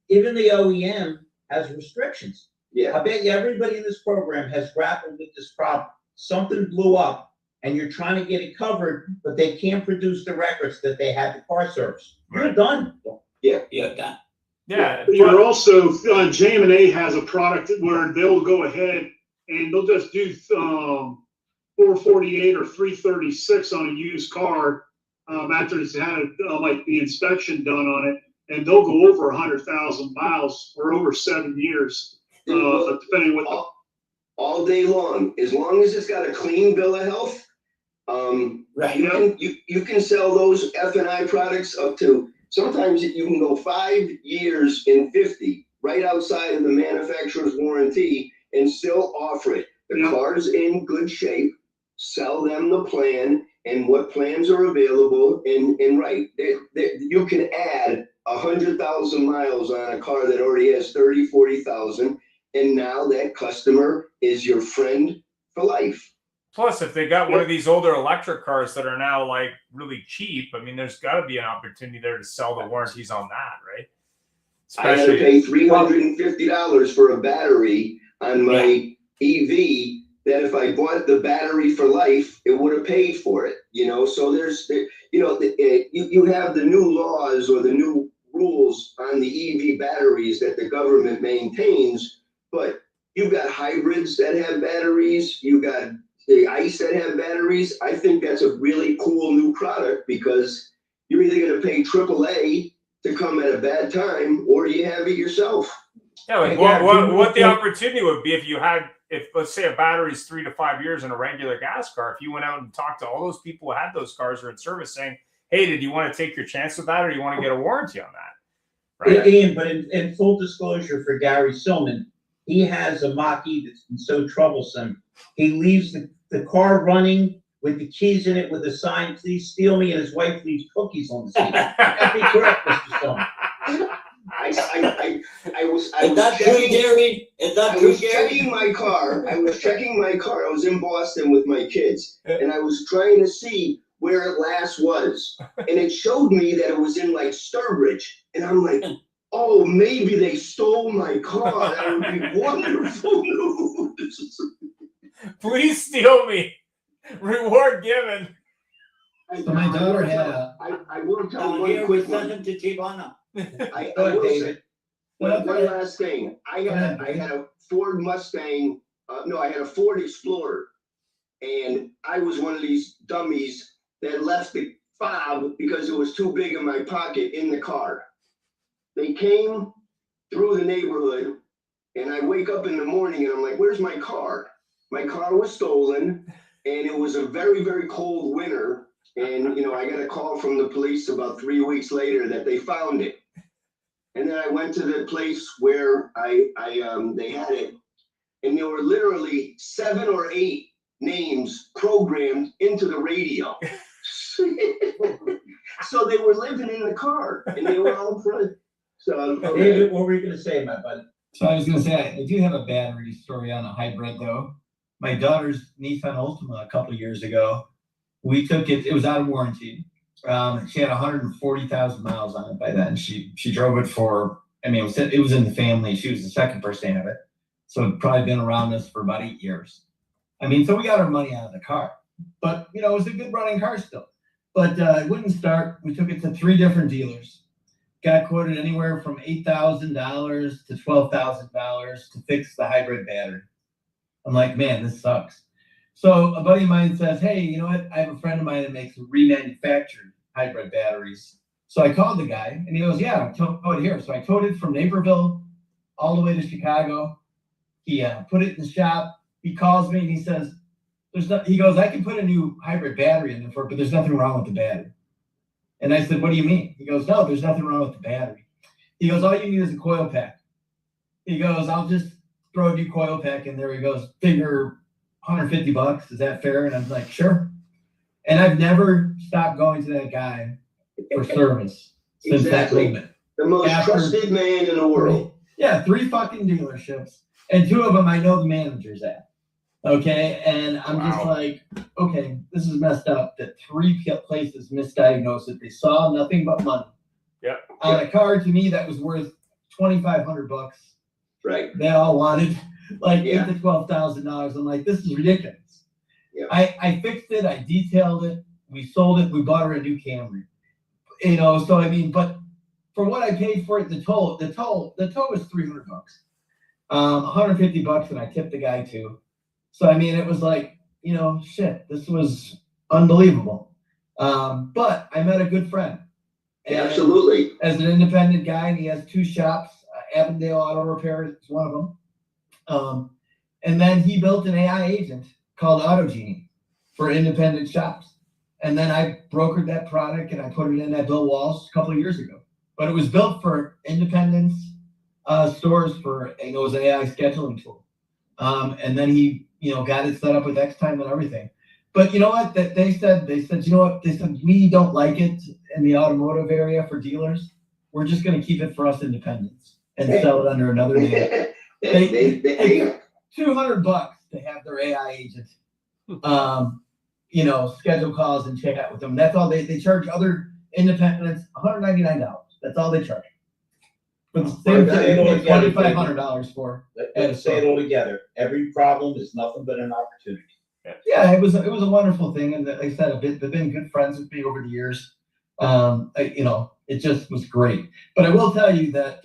even the OEM has restrictions. Yeah. I bet you everybody in this program has grappled with this problem. Something blew up, and you're trying to get it covered, but they can't produce the records that they had the car service. You're done. Yeah. You're done. Yeah. You're also, JM&A has a product where they'll go ahead and they'll just do 448 or 336 on a used car after it's had like the inspection done on it, and they'll go over 100,000 miles or over 7 years, depending what. All day long as it's got a clean bill of health. Right. You can sell those F&I products up to, sometimes you can go 5 years in 50 right outside of the manufacturer's warranty and still offer it. The car's in good shape, sell them the plan and what plans are available, and you can add 100,000 miles on a car that already has 30, 40,000, and now that customer is your friend for life. Plus, if they got one of these older electric cars that are now like really cheap, I mean, there's got to be an opportunity there to sell the warranties on that, right? I had to pay $350 for a battery on my EV that if I bought the battery for life, it would have paid for it. So you have the new laws or the new rules on the EV batteries that the government maintains, but you've got hybrids that have batteries, you got the ICE that have batteries. I think that's a really cool new product because you're either going to pay AAA to come at a bad time, or you have it yourself. Yeah, like what the opportunity would be if let's say a battery's 3 to 5 years in a regular gas car, if you went out and talked to all those people who had those cars or in service saying, hey, did you want to take your chance with that, or do you want to get a warranty on that? Right. Ian, but in full disclosure for Gary Silman, he has a Mach-E that's been so troublesome. He leaves the car running with the keys in it with a sign, please steal me, and his wife leaves cookies on the seat. That'd be correct, Mr. Stone. I was Is that true, checking, Gary? Is that I true, was Gary? checking my car. I was checking my car. I was in Boston with my kids, and I was trying to see where it last was, and it showed me that it was in like Sturbridge, and I'm like, oh, maybe they stole my car. That would be wonderful news. Please steal me. Reward given. So my daughter had a. I will tell Down one here, we quick send one. them to Tivana. I Go ahead, will say David. one last thing. I had a Ford Mustang. No, I had a Ford Explorer, and I was one of these dummies that left the fob because it was too big in my pocket in the car. They came through the neighborhood, and I wake up in the morning and I'm like, where's my car? My car was stolen, and it was a very, very cold winter. And, I got a call from the police about 3 weeks later that they found it. And then I went to the place where they had it, and there were literally 7 or 8 names programmed into the radio. So they were living in the car, and they were all front. So, David, what were you gonna say, my buddy? So I was gonna say, I do have a battery story on a hybrid though. My daughter's Nissan Altima a couple of years ago, we took it, it was out of warranty. She had 140,000 miles on it by then. She drove it for, it was in the family. She was the second person to have it. So it'd probably been around us for about 8 years. So we got our money out of the car, but it was a good running car still. But it wouldn't start. We took it to 3 different dealers. Got quoted anywhere from $8,000 to $12,000 to fix the hybrid battery. I'm like, man, this sucks. So a buddy of mine says, hey, you know what? I have a friend of mine that makes remanufactured hybrid batteries. So I called the guy, and he goes, yeah, tow it here. So I towed it from Naperville all the way to Chicago. He put it in the shop. He calls me, and he says, he goes, I can put a new hybrid battery in there for it, but there's nothing wrong with the battery. And I said, what do you mean? He goes, no, there's nothing wrong with the battery. He goes, all you need is a coil pack. He goes, I'll just throw a new coil pack in there. He goes, figure $150. Is that fair? And I'm like, sure. And I've never stopped going to that guy for service since that moment. The most trusted man in the world. Yeah, 3 fucking dealerships. And 2 of them I know the managers at. Okay, and I'm just like, okay, this is messed up that 3 places misdiagnosed it. They saw nothing but money. Yeah. On a car to me that was worth $2,500. Right. They all wanted like $8,000 to $12,000. I'm like, this is ridiculous. Yeah. I fixed it, I detailed it, we sold it, we bought her a new Camry. So but for what I paid for it, the tow was $300. $150, and I tipped the guy too. So it was like, shit, this was unbelievable. But I met a good friend. Absolutely. As an independent guy, and he has 2 shops. Avondale Auto Repair is one of them. And then he built an AI agent called AutoGenie for independent shops. And then I brokered that product and I put it in at Bill Walsh a couple of years ago. But it was built for independent stores it was an AI scheduling tool. And then he, got it set up with X time and everything. But you know what? They said, you know what? They said, we don't like it in the automotive area for dealers. We're just going to keep it for us independents and sell it under another name. They $200 to have their AI agent, schedule calls and chat with them. That's all they charge other independents $199. That's all they charge. But the same thing, $2,500 for. Let's say it all together. Every problem is nothing but an opportunity. Yeah, it was a wonderful thing, and like I said, they've been good friends with me over the years. It just was great. But I will tell you that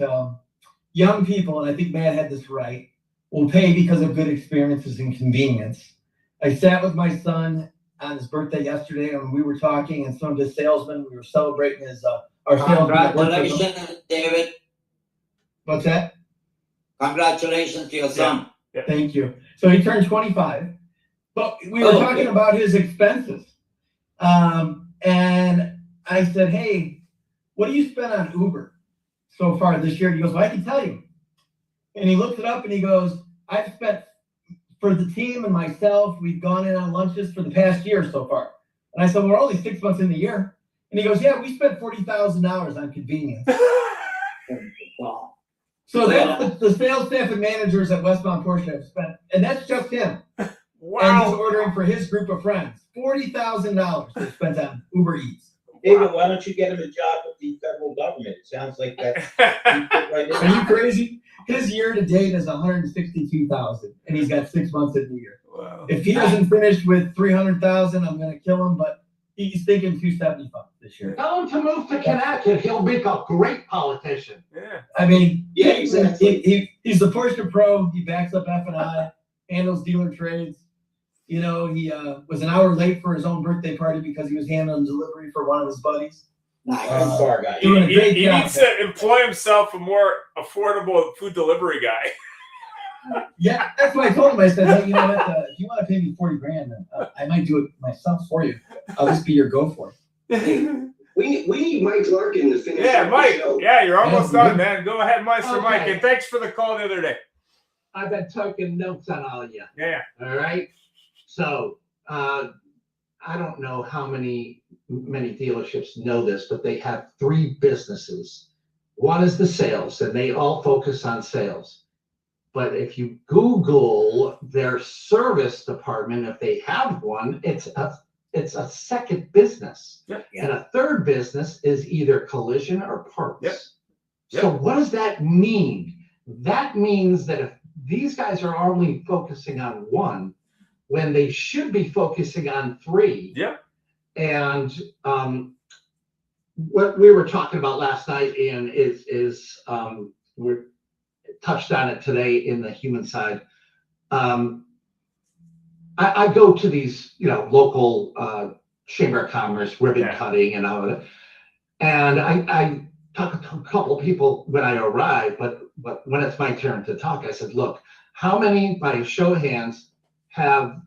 young people, and I think Matt had this right, will pay because of good experiences and convenience. I sat with my son on his birthday yesterday, and we were talking, and some of his salesmen, we were celebrating our salesman. Congratulations, David. What's that? Congratulations to your son. Yeah. Thank you. So he turned 25, but we were talking about his expenses. And I said, hey, what do you spend on Uber so far this year? He goes, well, I can tell you. And he looked it up and he goes, I've spent for the team and myself, we've gone in on lunches for the past year so far. And I said, we're only 6 months in the year. And he goes, yeah, we spent $40,000 on convenience. Wow. So that's the sales staff and managers at Westbound Porsche have spent, and that's just him. Wow. And he's ordering for his group of friends. $40,000 they spent on Uber Eats. David, why don't you get him a job with the federal government? It sounds like that. Are you crazy? His year to date is $162,000, and he's got 6 months in the year. Wow. If he doesn't finish with $300,000, I'm gonna kill him. But he's thinking 275 this year. Tell him to move to Connecticut. He'll make a great politician. Yeah. I mean, Yeah, exactly. He's the Porsche Pro. He backs up F&I, handles dealer trades. You know, he was an hour late for his own birthday party because he was handling delivery for one of his buddies. Car guy. Doing a great He job. needs to employ himself a more affordable food delivery guy. Yeah, that's what I told him. I said, hey, you know what? If you want to pay me $40,000, I might do it myself for you. I'll just be your go for it. We need Mike Larkin to finish. Yeah, up Mike. the show. Yeah, you're almost done, man. Go ahead, Meister Okay. Mike. And thanks for the call the other day. I've been taking notes on all of you. Yeah. All right. So I don't know how many dealerships know this, but they have 3 businesses. One is the sales, and they all focus on sales. But if you Google their service department, if they have one, it's a second business. Yep. And a third business is either collision or parts. Yep. So what does that mean? That means that if these guys are only focusing on one, when they should be focusing on 3. Yep. And what we were talking about last night, Ian, is we touched on it today in the human side. I go to these, local Chamber of Commerce ribbon cutting and all of it. And I talk to a couple of people when I arrive, but when it's my turn to talk, I said, look, how many, by show of hands, have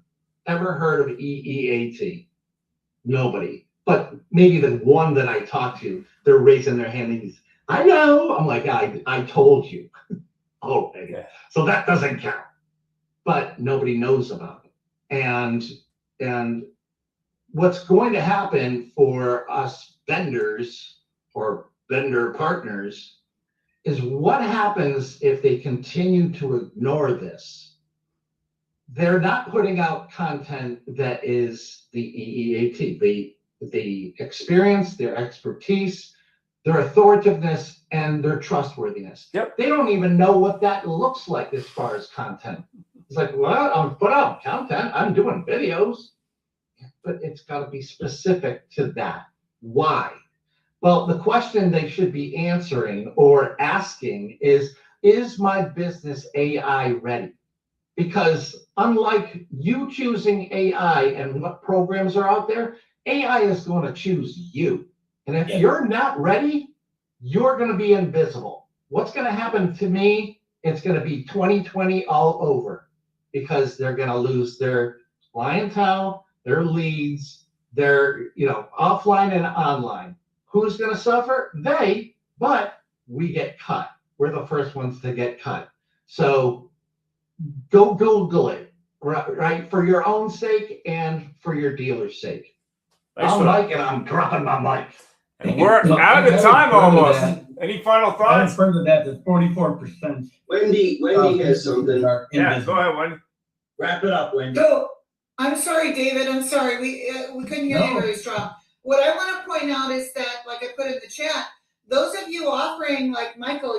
ever heard of EEAT? Nobody. But maybe the one that I talked to, they're raising their hand and he's, I know. I'm like, I told you. Oh, okay. So that doesn't count. But nobody knows about it. And what's going to happen for us vendors or vendor partners is what happens if they continue to ignore this. They're not putting out content that is the EEAT, the experience, their expertise, their authoritativeness, and their trustworthiness. Yep. They don't even know what that looks like as far as content. It's like, well, I'm putting out content, I'm doing videos, but it's got to be specific to that. Why? Well, the question they should be answering or asking is my business AI ready? Because unlike you choosing AI and what programs are out there, AI is going to choose you. And if you're not ready, you're going to be invisible. What's going to happen to me? It's going to be 2020 all over because they're going to lose their clientele, their leads, their, offline and online. Who's going to suffer? They, but we get cut. We're the first ones to get cut. So go Google it, right? For your own sake and for your dealer's sake. I'm Mike and I'm dropping my mic. And we're out of time almost. Any final thoughts? I've heard of that. That's 44%. Wendy has something. Yeah, go ahead, Wendy. Wrap it up, Wendy. So, I'm sorry, David, I'm sorry, we couldn't hear you very strong. What I want to point out is that, like I put in the chat, those of you offering, like Michael,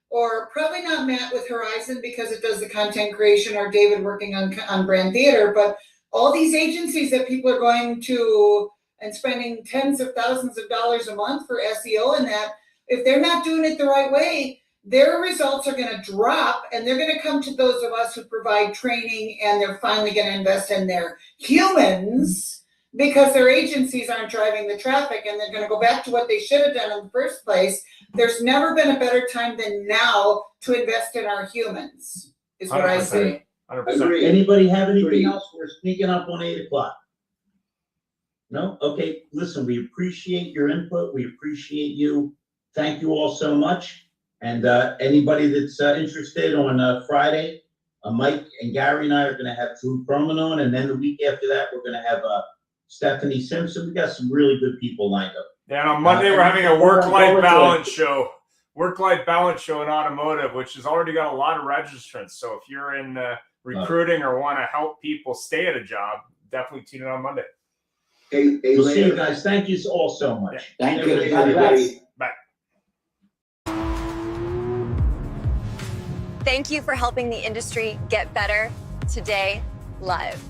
or probably not Matt with Horizon because it does the content creation, or David working on brand theater, but all these agencies that people are going to and spending tens of thousands of dollars a month for SEO and that, if they're not doing it the right way, their results are going to drop, and they're going to come to those of us who provide training, and they're finally going to invest in their humans because their agencies aren't driving the traffic, and they're going to go back to what they should have done in the first place. There's never been a better time than now to invest in our humans, is what I say. 100%. Anybody have anything else? We're sneaking up on 8 o'clock. No? Okay. Listen, we appreciate your input. We appreciate you. Thank you all so much. And anybody that's interested on Friday, Mike and Gary and I are gonna have Drew Perlman on, and then the week after that, we're gonna have Stephanie Simpson. We got some really good people lined up. Yeah, and on Monday we're having a work-life balance show. Work-life balance show in automotive, which has already got a lot of registrants. So if you're in recruiting or want to help people stay at a job, definitely tune in on Monday. Hey, We'll see you Larry. guys. Thank you all so much. Thank you. Hey, everybody. Bye. Thank you for helping the industry get better today live.